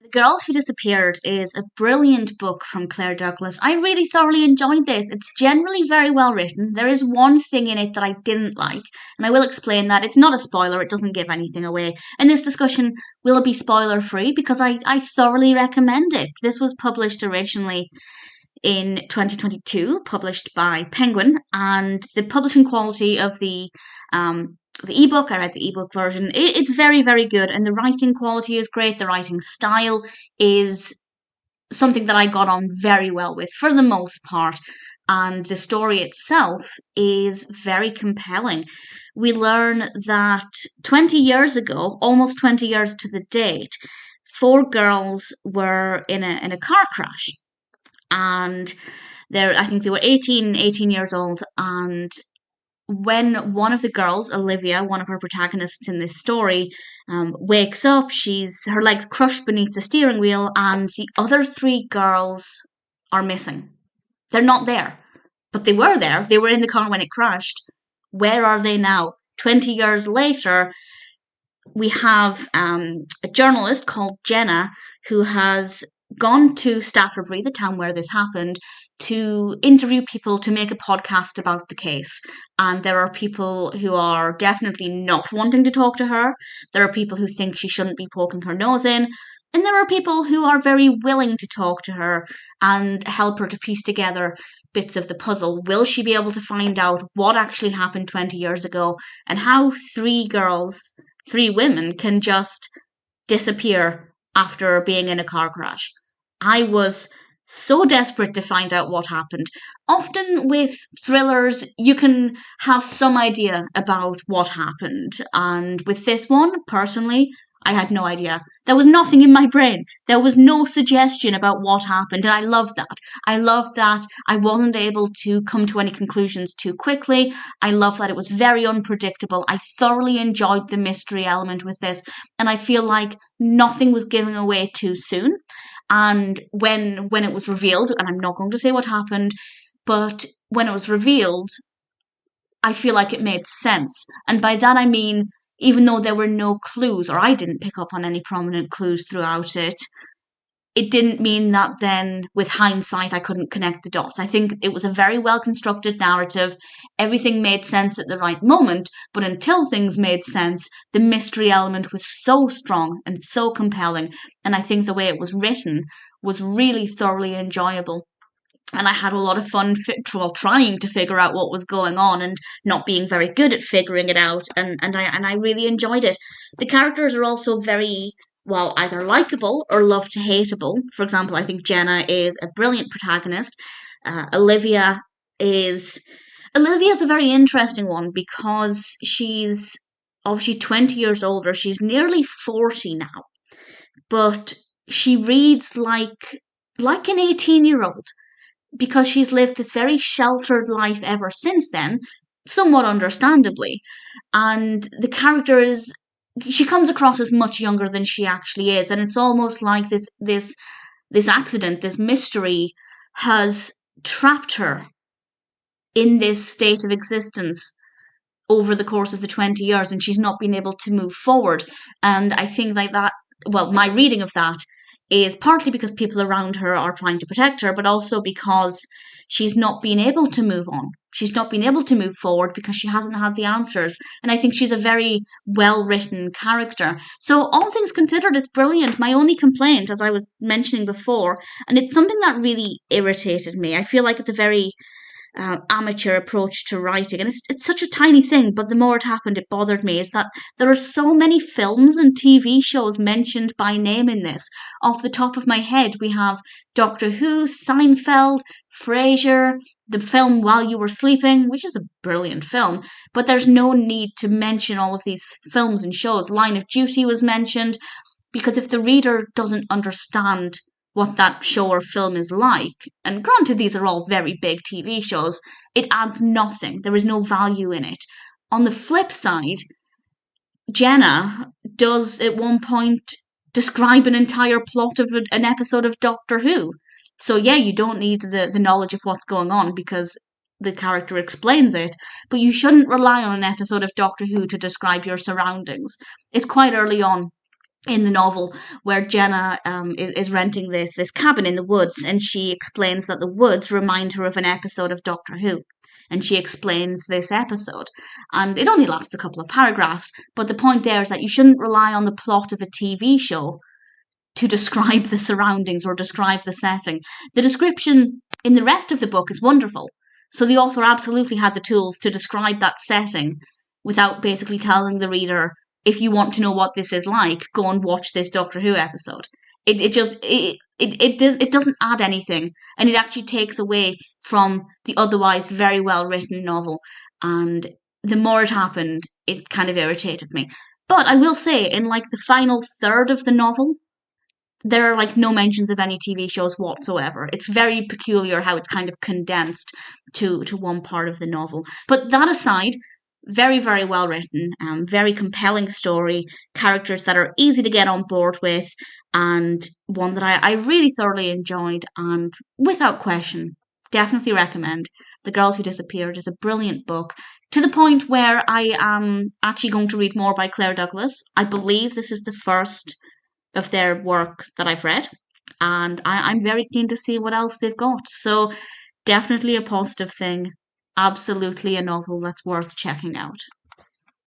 The Girls Who Disappeared is a brilliant book from Claire Douglas. I really thoroughly enjoyed this. It's generally very well written. There is one thing in it that I didn't like, and I will explain that. It's not a spoiler, it doesn't give anything away. And this discussion will be spoiler free because I thoroughly recommend it. This was published originally in 2022, published by Penguin, and the publishing quality of the ebook, I read the ebook version. It's very, very good, and the writing quality is great. The writing style is something that I got on very well with for the most part, and the story itself is very compelling. We learn that 20 years ago, almost 20 years to the date, four girls were in a car crash, and I think they were 18 years old, and when one of the girls, Olivia, one of our protagonists in this story, wakes up, her legs crushed beneath the steering wheel, and the other three girls are missing. They're not there, but they were there. They were in the car when it crashed. Where are they now? 20 years later, we have a journalist called Jenna who has gone to Staffordbury, the town where this happened, to interview people to make a podcast about the case. And there are people who are definitely not wanting to talk to her. There are people who think she shouldn't be poking her nose in. And there are people who are very willing to talk to her and help her to piece together bits of the puzzle. Will she be able to find out what actually happened 20 years ago and how three women can just disappear after being in a car crash? I was so desperate to find out what happened. Often with thrillers, you can have some idea about what happened. And with this one, personally, I had no idea. There was nothing in my brain. There was no suggestion about what happened. And I loved that. I loved that I wasn't able to come to any conclusions too quickly. I love that it was very unpredictable. I thoroughly enjoyed the mystery element with this. And I feel like nothing was given away too soon. And when it was revealed, and I'm not going to say what happened, but when it was revealed, I feel like it made sense. And by that I mean, even though there were no clues, or I didn't pick up on any prominent clues throughout it, it didn't mean that then, with hindsight, I couldn't connect the dots. I think it was a very well constructed narrative. Everything made sense at the right moment, but until things made sense, the mystery element was so strong and so compelling. And I think the way it was written was really thoroughly enjoyable. And I had a lot of fun trying to figure out what was going on and not being very good at figuring it out. And I really enjoyed it. The characters are also very, well, either likable or love to hateable. For example, I think Jenna is a brilliant protagonist. Olivia is a very interesting one because she's obviously 20 years older. She's nearly 40 now, but she reads like an 18-year-old because she's lived this very sheltered life ever since then, somewhat understandably. And the character she comes across as much younger than she actually is, and it's almost like this accident, this mystery, has trapped her in this state of existence over the course of the 20 years, and she's not been able to move forward. And I think like that, well, my reading of that is partly because people around her are trying to protect her, but also because she's not been able to move on. She's not been able to move forward because she hasn't had the answers. And I think she's a very well-written character. So all things considered, it's brilliant. My only complaint, as I was mentioning before, and it's something that really irritated me. I feel like it's a very amateur approach to writing, and it's such a tiny thing, but the more it happened, it bothered me, is that there are so many films and TV shows mentioned by name in this. Off the top of my head, we have Doctor Who, Seinfeld, Frasier, the film While You Were Sleeping, which is a brilliant film, but there's no need to mention all of these films and shows. Line of Duty was mentioned, because if the reader doesn't understand what that show or film is like, and granted these are all very big TV shows, it adds nothing. There is no value in it. On the flip side, Jenna does at one point describe an entire plot of an episode of Doctor Who. So yeah, you don't need the knowledge of what's going on because the character explains it, but you shouldn't rely on an episode of Doctor Who to describe your surroundings. It's quite early on in the novel where Jenna is renting this cabin in the woods, and she explains that the woods remind her of an episode of Doctor Who. And she explains this episode. And it only lasts a couple of paragraphs, but the point there is that you shouldn't rely on the plot of a TV show to describe the surroundings or describe the setting. The description in the rest of the book is wonderful. So the author absolutely had the tools to describe that setting without basically telling the reader, if you want to know what this is like, go and watch this Doctor Who episode. It doesn't add anything, and it actually takes away from the otherwise very well written novel. And the more it happened, it kind of irritated me. But I will say, in like the final third of the novel, there are like no mentions of any TV shows whatsoever. It's very peculiar how it's kind of condensed to one part of the novel. But that aside, very very well written, very compelling story, characters that are easy to get on board with, and one that I really thoroughly enjoyed, and without question, definitely recommend. The Girls Who Disappeared is a brilliant book, to the point where I am actually going to read more by Claire Douglas. I believe this is the first of their work that I've read, and I'm very keen to see what else they've got. So, definitely a positive thing. Absolutely a novel that's worth checking out.